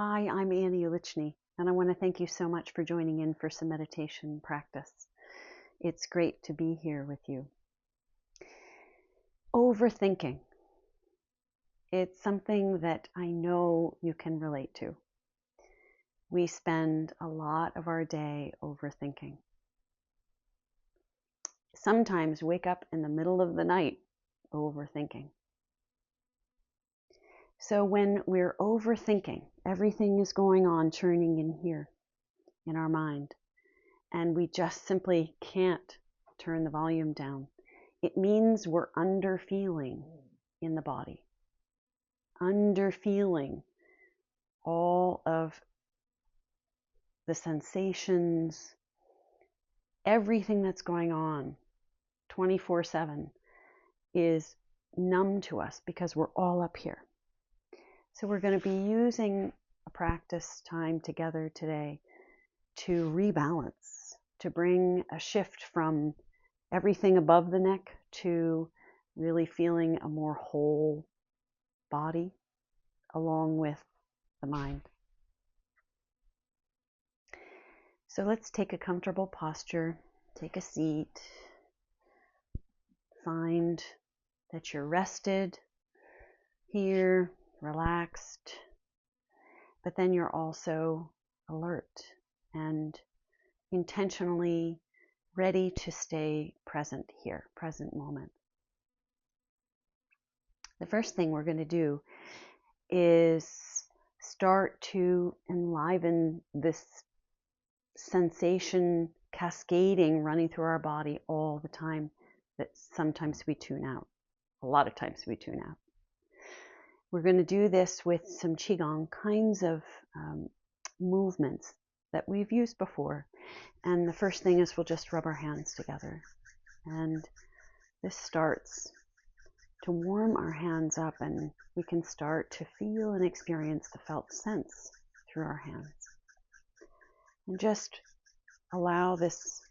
Hi, I'm Annie Ulichny, and I want to thank you so much for joining in for some meditation practice. It's great to be here with you. Overthinking. It's something that I know you can relate to. We spend a lot of our day overthinking. Sometimes wake up in the middle of the night overthinking. So when we're overthinking, everything is going on, churning in here in our mind, and we just simply can't turn the volume down. It means we're under feeling in the body, under feeling all of the sensations, everything that's going on 24/7 is numb to us because we're all up here. So we're going to be using a practice time together today to rebalance, to bring a shift from everything above the neck to really feeling a more whole body along with the mind. So let's take a comfortable posture, take a seat, find that you're rested here, relaxed, but then you're also alert and intentionally ready to stay present here, present moment. The first thing we're going to do is start to enliven this sensation cascading running through our body all the time that sometimes we tune out. A lot of times we tune out. We're going to do this with some Qigong kinds of movements that we've used before. And the first thing is we'll just rub our hands together. And this starts to warm our hands up, and we can start to feel and experience the felt sense through our hands. And just allow this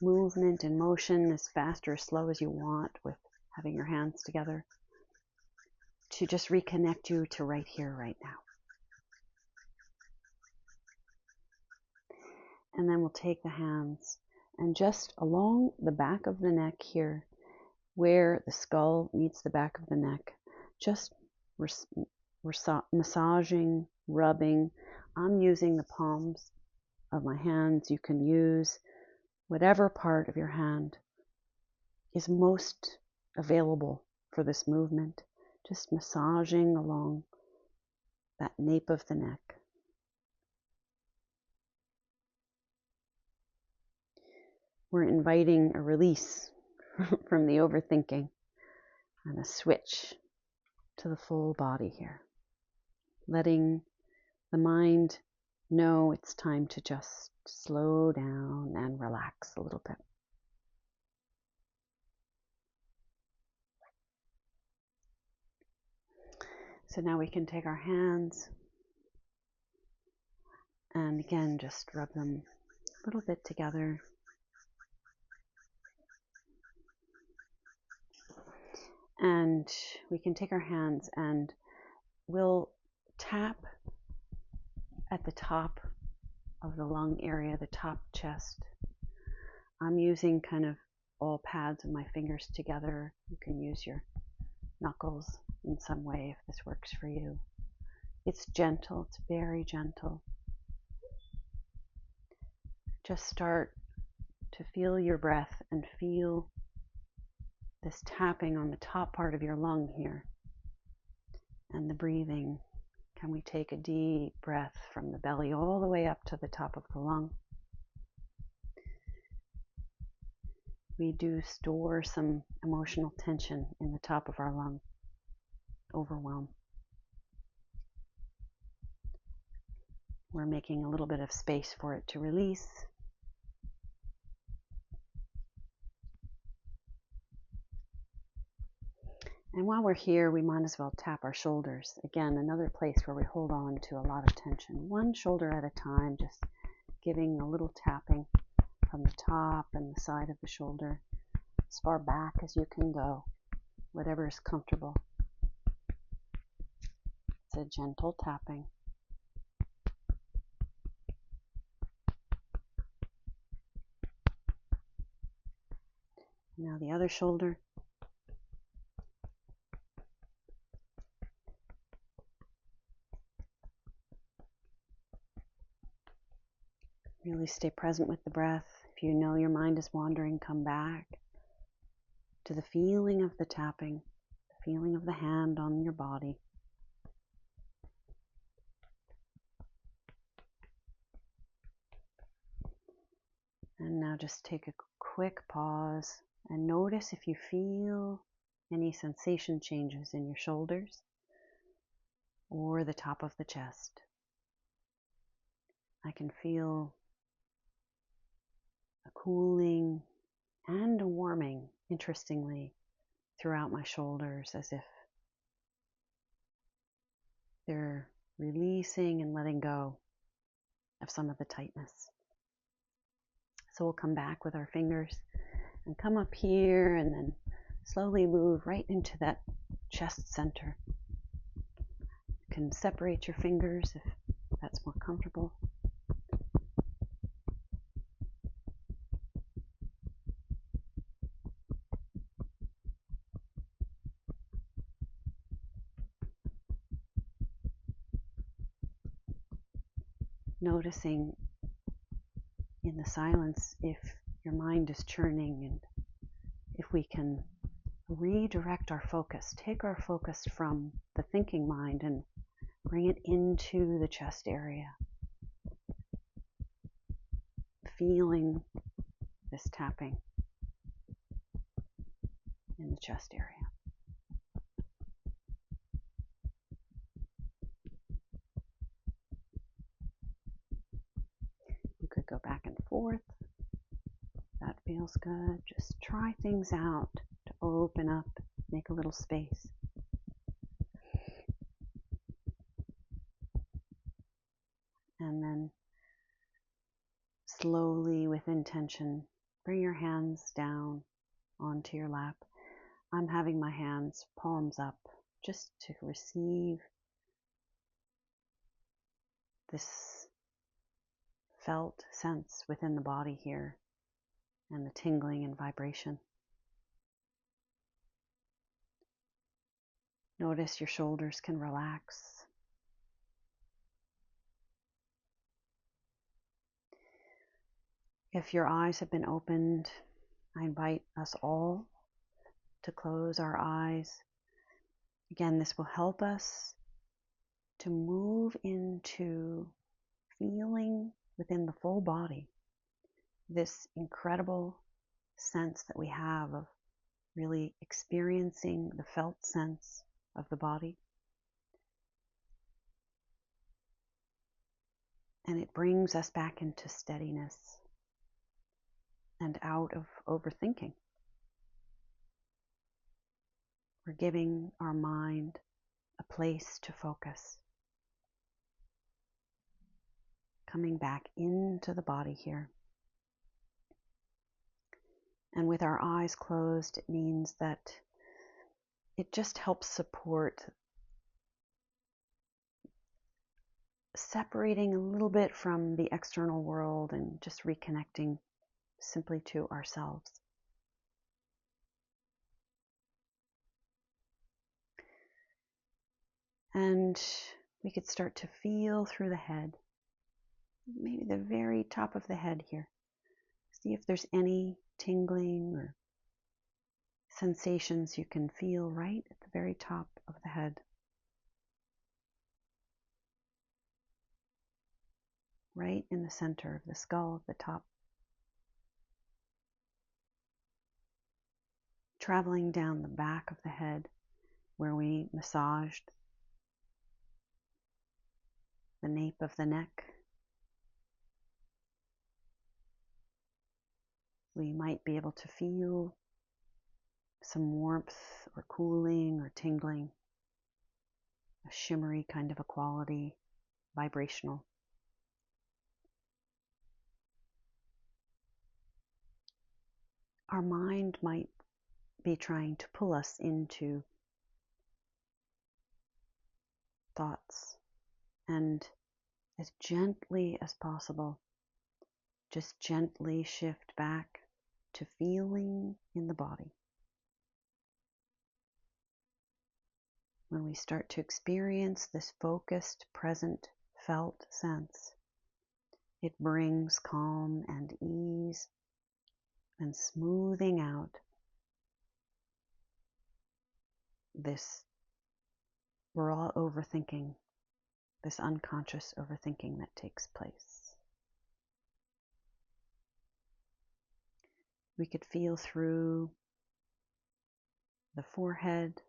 movement and motion as fast or as slow as you want with having your hands together to just reconnect you to right here, right now. And then we'll take the hands and just along the back of the neck here, where the skull meets the back of the neck, just massaging, rubbing. I'm using the palms of my hands. You can use whatever part of your hand is most available for this movement. Just massaging along that nape of the neck. We're inviting a release from the overthinking and a switch to the full body here. Letting the mind know it's time to just slow down and relax a little bit. So now we can take our hands and again just rub them a little bit together. And we can take our hands and we'll tap at the top of the lung area, the top chest. I'm using kind of all pads of my fingers together. You can use your knuckles in some way if this works for you. It's gentle, it's very gentle. Just start to feel your breath and feel this tapping on the top part of your lung here. And the breathing. Can we take a deep breath from the belly all the way up to the top of the lung? We do store some emotional tension in the top of our lung. Overwhelm. We're making a little bit of space for it to release. And while we're here, we might as well tap our shoulders. Again, another place where we hold on to a lot of tension. One shoulder at a time, just giving a little tapping from the top and the side of the shoulder, as far back as you can go, whatever is comfortable. It's a gentle tapping. Now the other shoulder. Really stay present with the breath. If you know your mind is wandering, come back to the feeling of the tapping, the feeling of the hand on your body. And now just take a quick pause and notice if you feel any sensation changes in your shoulders or the top of the chest. I can feel a cooling and a warming, interestingly, throughout my shoulders, as if they're releasing and letting go of some of the tightness. So we'll come back with our fingers and come up here and then slowly move right into that chest center. You can separate your fingers if that's more comfortable. Noticing in the silence if your mind is churning and if we can redirect our focus, take our focus from the thinking mind and bring it into the chest area. Feeling this tapping in the chest area. You could go back and forth. That feels good. Just try things out to open up, make a little space. And then slowly, with intention, bring your hands down onto your lap. I'm having my hands palms up just to receive this felt sense within the body here and the tingling and vibration. Notice your shoulders can relax. If your eyes have been opened, I invite us all to close our eyes. Again, this will help us to move into feeling within the full body this incredible sense that we have of really experiencing the felt sense of the body. And it brings us back into steadiness and out of overthinking. We're giving our mind a place to focus. Coming back into the body here. And with our eyes closed, it means that it just helps support separating a little bit from the external world and just reconnecting simply to ourselves. And we could start to feel through the head, maybe the very top of the head here. See if there's any tingling or sensations you can feel right at the very top of the head. Right in the center of the skull at the top. Traveling down the back of the head where we massaged the nape of the neck. We might be able to feel some warmth or cooling or tingling, a shimmery kind of a quality, vibrational. Our mind might be trying to pull us into thoughts, and as gently as possible, just gently shift back to feeling in the body. When we start to experience this focused, present, felt sense, it brings calm and ease and smoothing out this raw overthinking, this unconscious overthinking that takes place. We could feel through the forehead,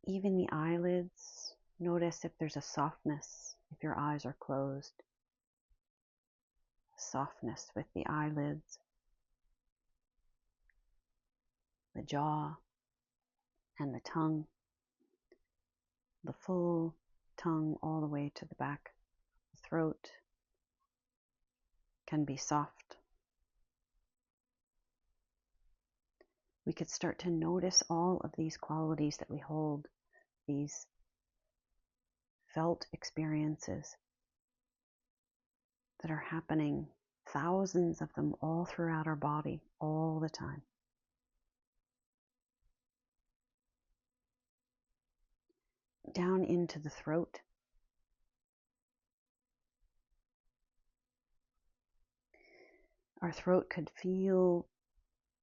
even the eyelids. Notice if there's a softness, if your eyes are closed. Softness with the eyelids, the jaw, and the tongue. The full tongue all the way to the back. The throat can be soft. We could start to notice all of these qualities that we hold, these felt experiences that are happening, thousands of them all throughout our body, all the time. Down into the throat. Our throat could feel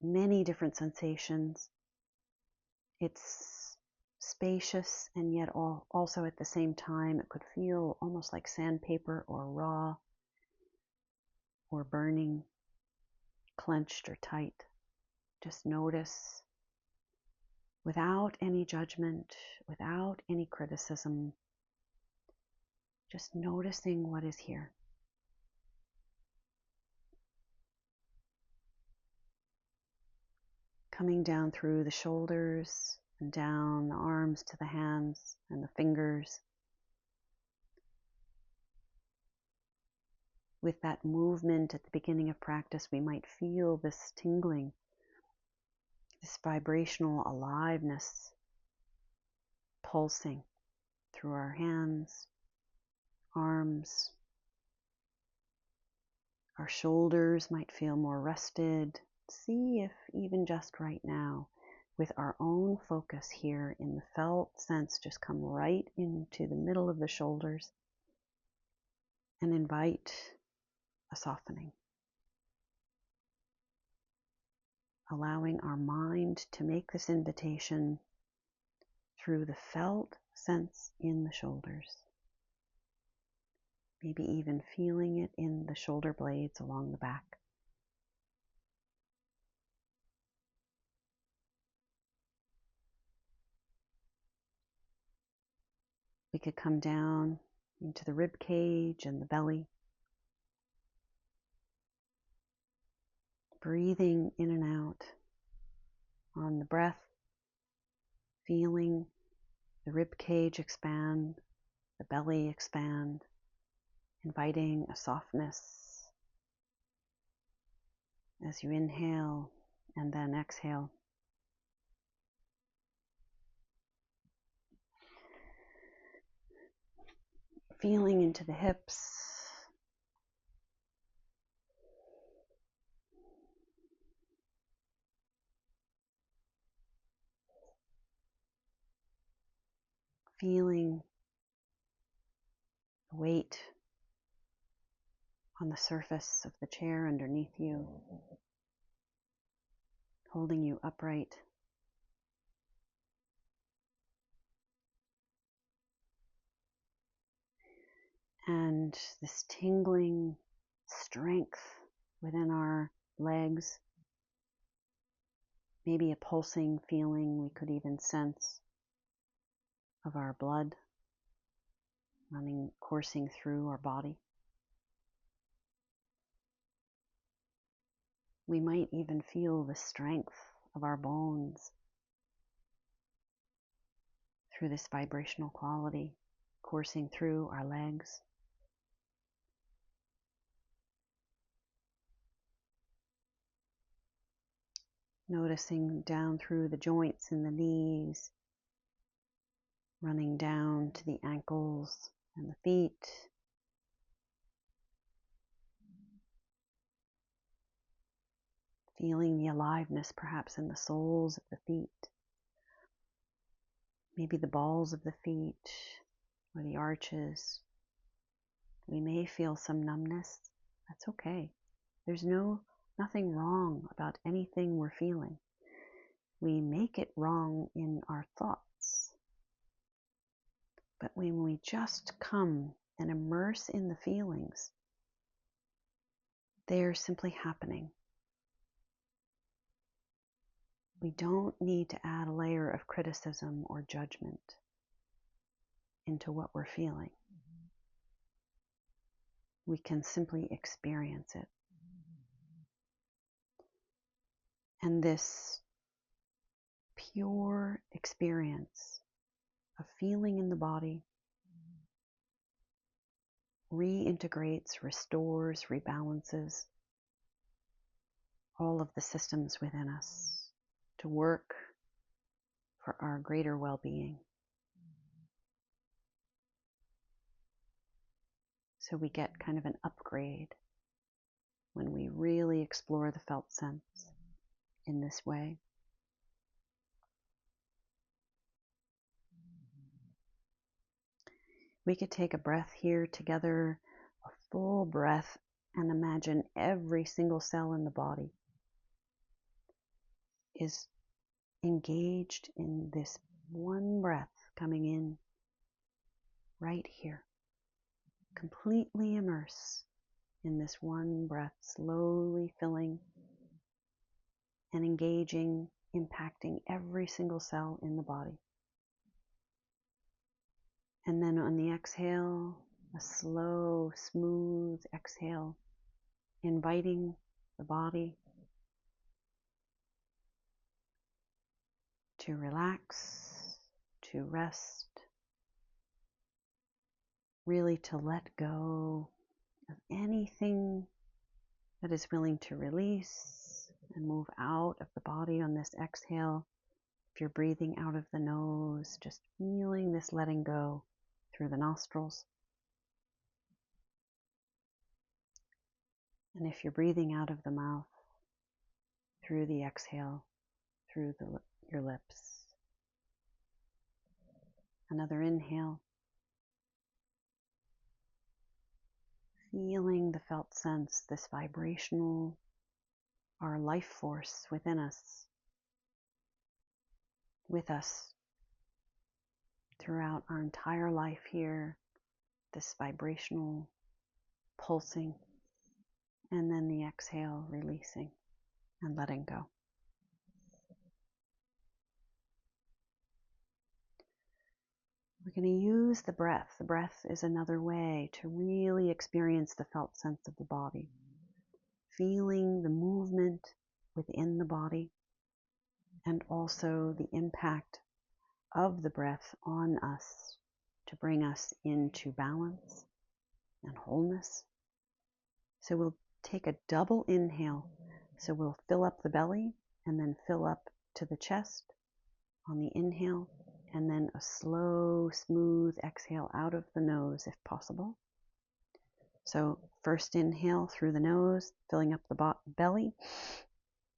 many different sensations. It's spacious, and yet also at the same time it could feel almost like sandpaper or raw or burning, clenched or tight. Just notice, without any judgment, without any criticism, just noticing what is here. Coming down through the shoulders and down the arms to the hands and the fingers. With that movement at the beginning of practice, we might feel this tingling, this vibrational aliveness pulsing through our hands, arms. Our shoulders might feel more rested. See if even just right now, with our own focus here in the felt sense, just come right into the middle of the shoulders and invite a softening. Allowing our mind to make this invitation through the felt sense in the shoulders. Maybe even feeling it in the shoulder blades along the back. We could come down into the rib cage and the belly. Breathing in and out on the breath, feeling the rib cage expand, the belly expand, inviting a softness as you inhale and then exhale. Feeling into the hips. Feeling the weight on the surface of the chair underneath you, holding you upright. And this tingling strength within our legs, maybe a pulsing feeling we could even sense of our blood coursing through our body. We might even feel the strength of our bones through this vibrational quality coursing through our legs. Noticing down through the joints in the knees, running down to the ankles and the feet. feeling the aliveness perhaps in the soles of the feet, maybe the balls of the feet or the arches. We may feel some numbness. That's okay. There's nothing wrong about anything we're feeling. We make it wrong in our thoughts. But when we just come and immerse in the feelings, they are simply happening. We don't need to add a layer of criticism or judgment into what we're feeling. We can simply experience it. And this pure experience of feeling in the body reintegrates, restores, rebalances all of the systems within us to work for our greater well-being. So we get kind of an upgrade when we really explore the felt sense in this way. We could take a breath here together, a full breath, and imagine every single cell in the body is engaged in this one breath coming in right here. Completely immerse in this one breath, slowly filling and engaging, impacting every single cell in the body. And then on the exhale, a slow, smooth exhale, inviting the body to relax, to rest, really to let go of anything that is willing to release and move out of the body on this exhale. If you're breathing out of the nose, just feeling this letting go through the nostrils. And if you're breathing out of the mouth, through the exhale, through your lips. Another inhale. Feeling the felt sense, this vibrational, our life force within us, with us throughout our entire life here, this vibrational pulsing, and then the exhale, releasing and letting go. We're going to use the breath. The breath is another way to really experience the felt sense of the body. Feeling the movement within the body and also the impact of the breath on us to bring us into balance and wholeness. So we'll take a double inhale. So we'll fill up the belly and then fill up to the chest on the inhale, and then a slow, smooth exhale out of the nose if possible. So first inhale through the nose, filling up the belly.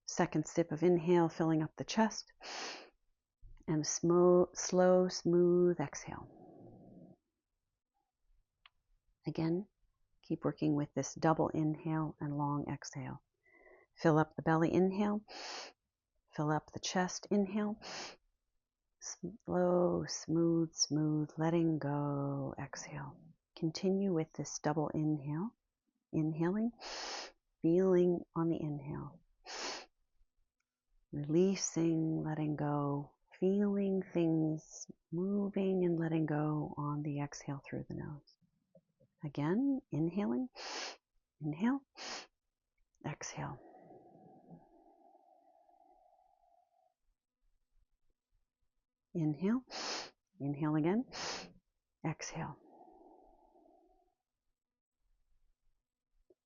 Second sip of inhale, filling up the chest. And slow, smooth exhale. Again, keep working with this double inhale and long exhale. Fill up the belly, inhale. Fill up the chest, inhale. Slow, smooth, letting go, exhale. Continue with this double inhale. Inhaling, feeling on the inhale. Releasing, letting go, feeling things moving and letting go on the exhale through the nose. Again, inhaling, inhale, exhale. Inhale, inhale again, exhale.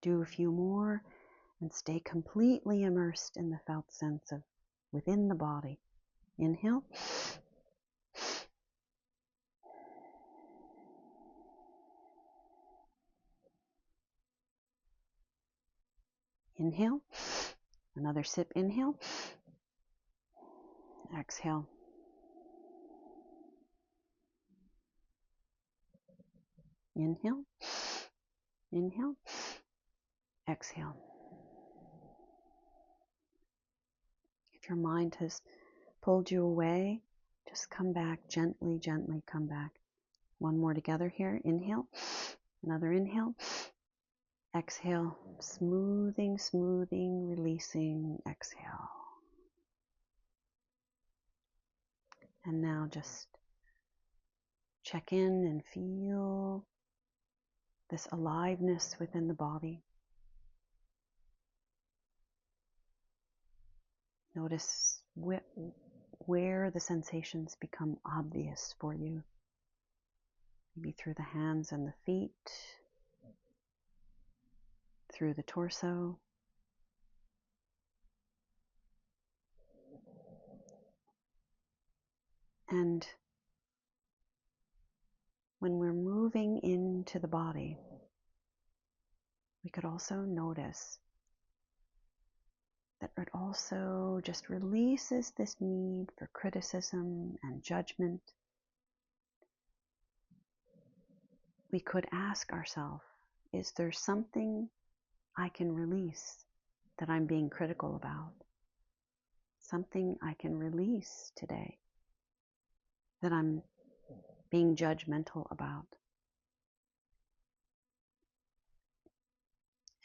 Do a few more and stay completely immersed in the felt sense of within the body. Inhale. Inhale. Another sip, inhale. Exhale. Inhale. Inhale. Exhale. If your mind has pulled you away, just come back gently, gently come back. One more together here. Inhale. Another inhale. Exhale. Smoothing, smoothing, releasing. Exhale. And now just check in and feel this aliveness within the body. Notice where the sensations become obvious for you. Maybe through the hands and the feet, through the torso. And when we're moving into the body, we could also notice that it also just releases this need for criticism and judgment. We could ask ourselves, is there something I can release that I'm being critical about? Something I can release today that I'm being judgmental about?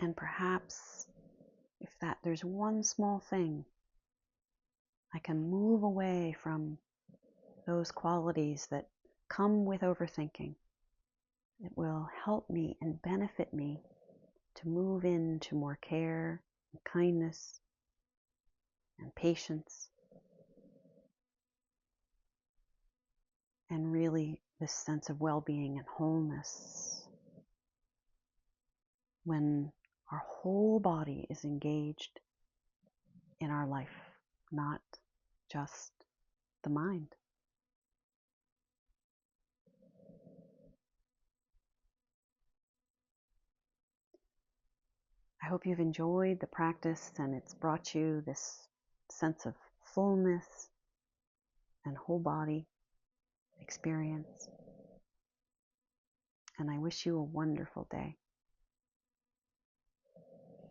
And perhaps if there's one small thing, I can move away from those qualities that come with overthinking. It will help me and benefit me to move into more care and kindness and patience, and really this sense of well-being and wholeness when our whole body is engaged in our life, not just the mind. I hope you've enjoyed the practice and it's brought you this sense of fullness and whole body experience. And I wish you a wonderful day.